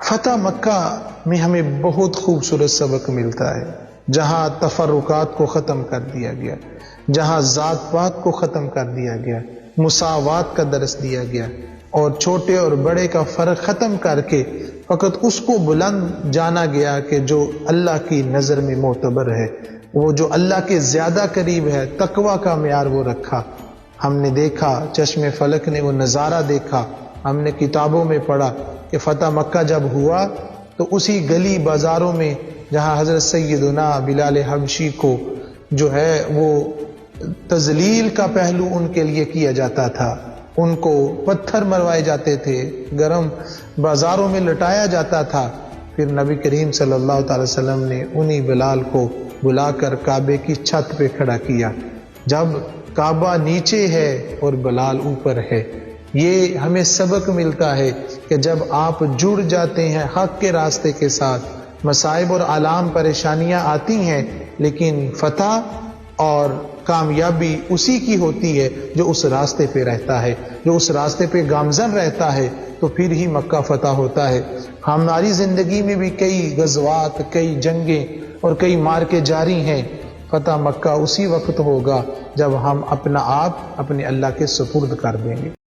فتح مکہ میں ہمیں بہت خوبصورت سبق ملتا ہے، جہاں تفرقات کو ختم کر دیا گیا، جہاں ذات پات کو ختم کر دیا گیا، مساوات کا درس دیا گیا اور چھوٹے اور بڑے کا فرق ختم کر کے فقط اس کو بلند جانا گیا کہ جو اللہ کی نظر میں معتبر ہے، وہ جو اللہ کے زیادہ قریب ہے، تقوی کا معیار وہ رکھا۔ ہم نے دیکھا، چشم فلک نے وہ نظارہ دیکھا، ہم نے کتابوں میں پڑھا کہ فتح مکہ جب ہوا تو اسی گلی بازاروں میں جہاں حضرت سیدنا بلال حبشی کو جو ہے وہ تذلیل کا پہلو ان کے لیے کیا جاتا تھا، ان کو پتھر مروائے جاتے تھے، گرم بازاروں میں لٹایا جاتا تھا، پھر نبی کریم صلی اللہ تعالی وسلم نے انہی بلال کو بلا کر کعبے کی چھت پہ کھڑا کیا۔ جب کعبہ نیچے ہے اور بلال اوپر ہے، یہ ہمیں سبق ملتا ہے کہ جب آپ جڑ جاتے ہیں حق کے راستے کے ساتھ، مصائب اور آلام پریشانیاں آتی ہیں، لیکن فتح اور کامیابی اسی کی ہوتی ہے جو اس راستے پہ رہتا ہے، جو اس راستے پہ گامزن رہتا ہے، تو پھر ہی مکہ فتح ہوتا ہے۔ ہماری زندگی میں بھی کئی غزوات، کئی جنگیں اور کئی معرکے جاری ہیں۔ فتح مکہ اسی وقت ہوگا جب ہم اپنا آپ اپنے اللہ کے سپرد کر دیں گے۔